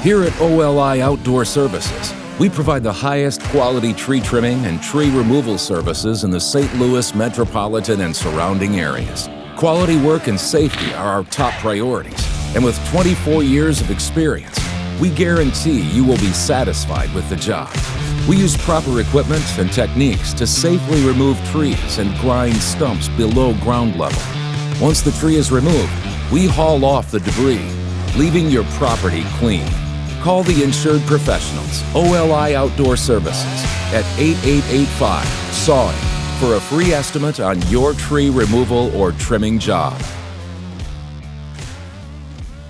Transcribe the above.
Here at OLI Outdoor Services, we provide the highest quality tree trimming and tree removal services in the St. Louis metropolitan and surrounding areas. Quality work and safety are our top priorities, and with 24 years of experience, we guarantee you will be satisfied with the job. We use proper equipment and techniques to safely remove trees and grind stumps below ground level. Once the tree is removed, we haul off the debris, leaving your property clean. Call the insured professionals, OLI Outdoor Services, at 8885-SAWING for a free estimate on your tree removal or trimming job.